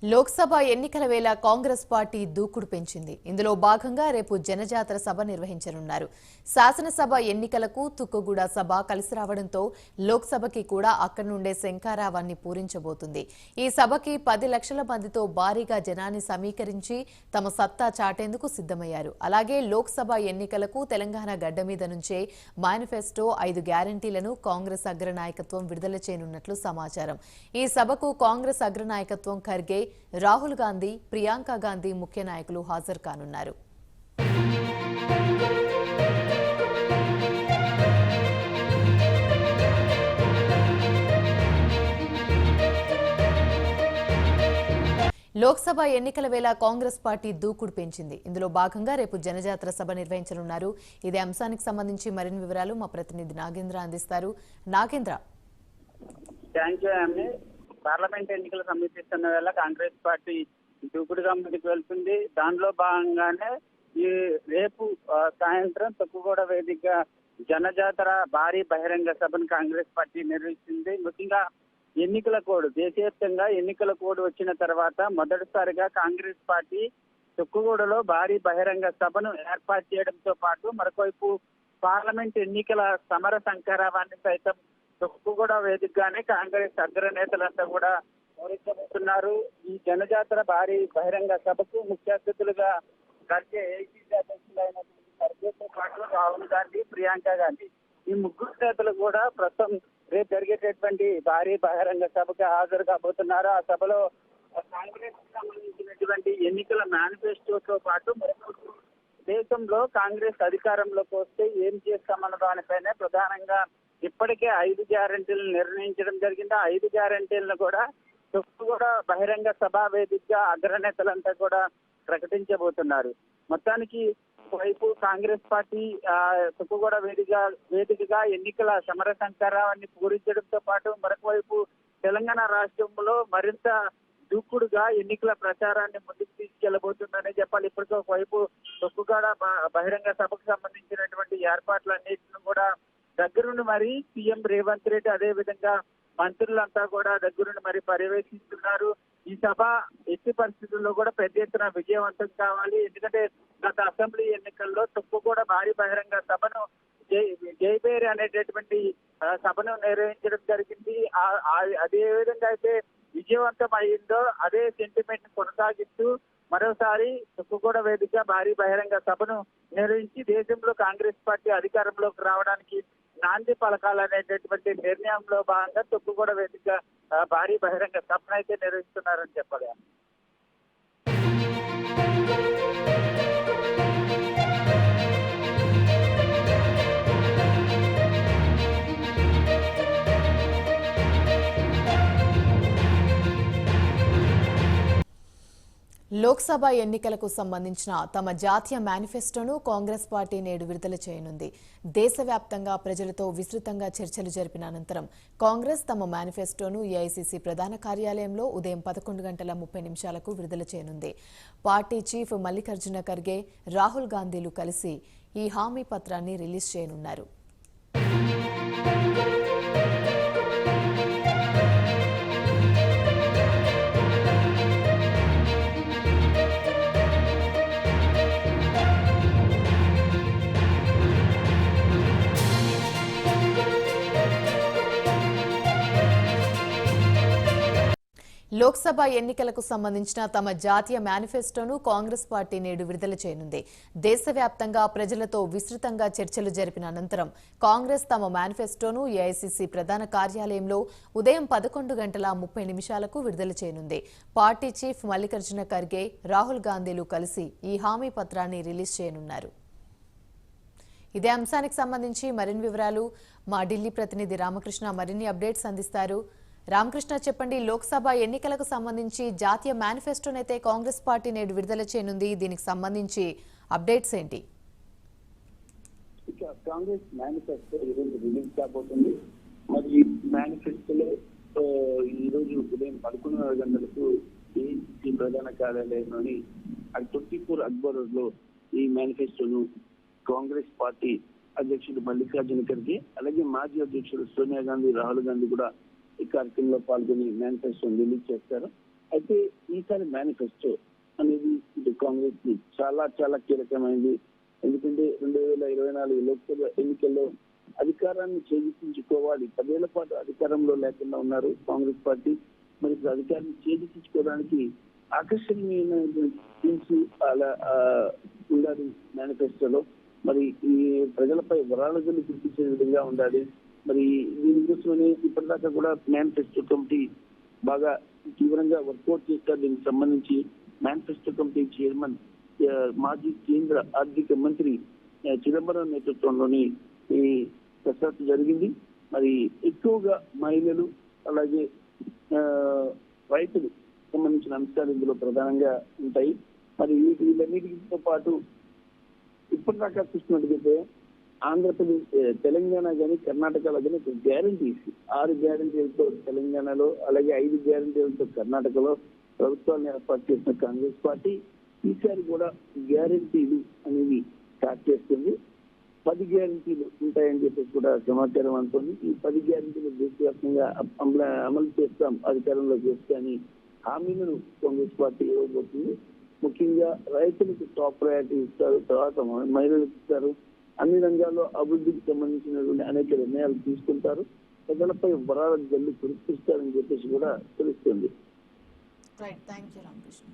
లోక్సభ ఎన్నికల వేళ కాంగ్రెస్ పార్టీ దూకుడు పెంచింది. ఇందులో భాగంగా రేపు జనజాతర సభ నిర్వహించనున్నారు. శాసనసభ ఎన్నికలకు తుక్కుగూడ సభ కలిసి రావడంతో లోక్సభకి కూడా అక్కడి నుండే శంఖారావాన్ని పూరించబోతుంది. ఈ సభకి 10 లక్షల మందితో భారీగా జనాన్ని సమీకరించి తమ సత్తా చాటేందుకు సిద్దమయ్యారు. అలాగే లోక్సభ ఎన్నికలకు తెలంగాణ గడ్డ మీద నుంచే మేనిఫెస్టో 5 గ్యారంటీలను కాంగ్రెస్ అగ్రనాయకత్వం విడుదల చేయనున్నట్లు సమాచారం. ఈ సభకు కాంగ్రెస్ అగ్రనాయకత్వం ఖర్గే, రాహుల్ గాంధీ, ప్రియాంక గాంధీ ముఖ్య నాయకులు హాజరు కానున్నారు. లోక్సభ ఎన్నికల వేళ కాంగ్రెస్ పార్టీ దూకుడు పెంచింది. ఇందులో భాగంగా రేపు జనజాతర సభ నిర్వహించనున్నారు. ఇదే అంశానికి సంబంధించి మరిన్ని వివరాలు మా ప్రతినిధి నాగేంద్ర అందిస్తారు. నాగేంద్ర. పార్లమెంట్ ఎన్నికలు సమీపిస్తున్న వేళ కాంగ్రెస్ పార్టీ దూకుడుగా ముందుకు వెళ్తుంది. దానిలో భాగంగానే ఈ రేపు సాయంత్రం తొక్కుగూడ వేదికగా జనజాతర భారీ బహిరంగ సభను కాంగ్రెస్ పార్టీ నిర్వహిస్తుంది. ముఖ్యంగా ఎన్నికల కోడ్, దేశవ్యాప్తంగా ఎన్నికల కోడ్ వచ్చిన తర్వాత మొదటిసారిగా కాంగ్రెస్ పార్టీ తొక్కుగూడలో భారీ బహిరంగ సభను ఏర్పాటు చేయడంతో పాటు మరొకవైపు పార్లమెంట్ ఎన్నికల సమర సంకారావాన్ని సైతం తొక్కుగూడ వేదికగానే కాంగ్రెస్ అగ్రనేతలంతా కూడా మోరించబోతున్నారు. ఈ జనజాతర భారీ బహిరంగ సభకు ముఖ్య అతిథులుగా ఖర్గే, ఏఐసీసీ అధ్యక్షులైనటువంటి ఖర్గేతో పాటు రాహుల్ గాంధీ, ప్రియాంక గాంధీ ఈ ముగ్గురు నేతలు కూడా ప్రస్తుతం రేపు జరిగేటటువంటి భారీ బహిరంగ సభకు హాజరు కాబోతున్నారు. ఆ సభలో కాంగ్రెస్ కు సంబంధించినటువంటి ఎన్నికల మేనిఫెస్టోతో పాటు దేశంలో కాంగ్రెస్ అధికారంలోకి వస్తే ఏం చేస్తామన్న దానిపైనే ప్రధానంగా ఇప్పటికే 5 గ్యారంటీలను నిర్ణయించడం జరిగింది. ఆ 5 గ్యారంటీలను కూడా తొక్కుగూడ బహిరంగ సభా వేదికగా అగ్రనేతలంతా కూడా ప్రకటించబోతున్నారు. మొత్తానికి వైపు కాంగ్రెస్ పార్టీ తొక్కుగూడ వేదికగా ఎన్నికల సమర సంకారాన్ని పూరించడంతో పాటు మరొక వైపు తెలంగాణ రాష్ట్రంలో మరింత దూకుడుగా ఎన్నికల ప్రచారాన్ని ముందుకు తీసుకెళ్లబోతుందనే చెప్పాలి. ఇప్పటికీ ఒకవైపు తొక్కుగూడ బహిరంగ సభకు సంబంధించినటువంటి ఏర్పాట్లన్నింటిని కూడా దగ్గరుండి మరి సీఎం రేవంత్ రెడ్డి, అదే విధంగా మంత్రులంతా కూడా దగ్గరుండి మరి పర్యవేక్షిస్తున్నారు. ఈ సభ ఎట్టి పరిస్థితుల్లో కూడా పెద్ద ఎత్తున విజయవంతం కావాలి. ఎందుకంటే గత అసెంబ్లీ ఎన్నికల్లో తొక్కుగూడ భారీ బహిరంగ సభను జైబేరి అనేటటువంటి సభను నిర్వహించడం జరిగింది. అదే విధంగా అయితే విజయవంతం అయిందో అదే సెంటిమెంట్ కొనసాగిస్తూ మరోసారి తొక్కుగూడ వేదిక భారీ బహిరంగ సభను నిర్వహించి దేశంలో కాంగ్రెస్ పార్టీ అధికారంలోకి రావడానికి నాంది పలకాలనేటటువంటి నిర్ణయంలో భాగంగా తొక్కుగూడ వేదిక భారీ బహిరంగ సభను అయితే నిర్వహిస్తున్నారని చెప్పాలి. లోక్సభ ఎన్నికలకు సంబంధించిన తమ జాతీయ మేనిఫెస్టోను కాంగ్రెస్ పార్టీ నేడు విడుదల చేయనుంది. దేశవ్యాప్తంగా ప్రజలతో విస్తృతంగా చర్చలు జరిపిన అనంతరం కాంగ్రెస్ తమ మేనిఫెస్టోను ఏఐసీసీ ప్రధాన కార్యాలయంలో ఉదయం 11:30 విడుదల చేయనుంది. పార్టీ చీఫ్ మల్లికార్జున ఖర్గే, రాహుల్ గాంధీలు కలిసి ఈ హామీ పత్రాన్ని రిలీజ్ చేయనున్నారు. లోక్సభ ఎన్నికలకు సంబంధించిన తమ జాతీయ మేనిఫెస్టోను కాంగ్రెస్ పార్టీ నేడు విడుదల చేయనుంది. దేశవ్యాప్తంగా ప్రజలతో విస్తృతంగా చర్చలు జరిపిన అనంతరం కాంగ్రెస్ తమ మేనిఫెస్టోను ఏఐసీసీ ప్రధాన కార్యాలయంలో ఉదయం 11:30 విడుదల చేయనుంది. పార్టీ చీఫ్ మల్లికార్జున ఖర్గే, రాహుల్ గాంధీలు కలిసి ఈ హామీ పత్రాన్ని రిలీజ్ చేయనున్నారు. ఇదే అంశానికి సంబంధించి మరిన్ని వివరాలు మా ఢిల్లీ ప్రతినిధి రామకృష్ణ మరిన్ని అప్డేట్స్ అందిస్తారు. రామకృష్ణ, చెప్పండి, లోక్సభ ఎన్నికలకు సంబంధించి జాతీయ మేనిఫెస్టోనైతే కాంగ్రెస్ పార్టీ నేడు విడుదల చేయనుంది. దీనికి సంబంధించి అప్డేట్స్ ఏంటి? కాంగ్రెస్ మేనిఫెస్టో ఈరోజు రిలీజ్ కాబోతుంది. మరి మేనిఫెస్టోలో ఈరోజు ఉదయం 11:00 ఏఐసీసీ ప్రధాన కార్యాలయంలోని తొట్టిపూర్ అక్బర్ రోడ్ లో ఈ మేనిఫెస్టోను కాంగ్రెస్ పార్టీ అధ్యక్షుడు మల్లికార్జున ఖర్గే, అలాగే మాజీ అధ్యక్షుడు సోనియా గాంధీ, రాహుల్ గాంధీ కూడా ఈ కార్యక్రమంలో పాల్గొని మేనిఫెస్టోను రిలీజ్ చేస్తారు. అయితే ఈసారి మేనిఫెస్టో అనేది ఇటు కాంగ్రెస్ కి చాలా చాలా కీలకమైంది. ఎందుకంటే 2024 లోక్సభ ఎన్నికల్లో అధికారాన్ని చేజిక్కించుకోవాలి. 10 ఏళ్ల పాటు అధికారంలో లేకుండా ఉన్నారు కాంగ్రెస్ పార్టీ. మరి ఇప్పుడు అధికారాన్ని చేజిక్కించుకోవడానికి ఆకర్షణీయమైనటువంటి థీమ్స్ అలా ఉండాలి మేనిఫెస్టోలో. మరి ఈ ప్రజలపై వరాలజలు గుర్తించే విధంగా ఉండాలి. మరి దీనికోసమని ఇప్పటిదాకా కూడా మేనిఫెస్టో కమిటీ బాగా తీవ్రంగా వర్కౌట్ చేస్తారు. దీనికి సంబంధించి మేనిఫెస్టో కమిటీ చైర్మన్ మాజీ కేంద్ర ఆర్థిక మంత్రి చిదంబరం నేతృత్వంలోని ఈ కసరత్తు జరిగింది. మరి ఎక్కువగా మహిళలు అలాగే రైతులు సంబంధించిన అంశాలు ఇందులో ప్రధానంగా ఉంటాయి. మరి వీటన్నిటితో పాటు ఇప్పటిదాకా చూసినట్టుగైతే ఆంధ్రప్రదేశ్, తెలంగాణ కానీ కర్ణాటకలో కానీ గ్యారంటీస్ 6 గ్యారంటీలతో తెలంగాణలో అలాగే 5 గ్యారంటీలతో కర్ణాటకలో ప్రభుత్వాన్ని ఏర్పాటు చేసిన కాంగ్రెస్ పార్టీ ఈసారి కూడా గ్యారంటీలు అనేవి స్టార్ట్ చేస్తుంది. 10 గ్యారంటీలు ఉంటాయని చెప్పేసి కూడా సమాచారం అందుతుంది. ఈ 10 గ్యారంటీలు దేశవ్యాప్తంగా అమలు చేస్తాం అధికారంలోకి వస్తే అని హామీలను కాంగ్రెస్ పార్టీ ఇవ్వబోతుంది. ముఖ్యంగా రైతులకు టాప్ ప్రయారిటీ ఇస్తారు, తర్వాత మహిళలకు ఇస్తారు. అన్ని రంగాల్లో అభివృద్ధికి సంబంధించినటువంటి అనేక నిర్ణయాలు తీసుకుంటారు. ప్రజలపై వరాల జల్లు కురిపిస్తారని చెప్పేసి కూడా తెలుస్తుంది. Right, thank you Ramakrishna.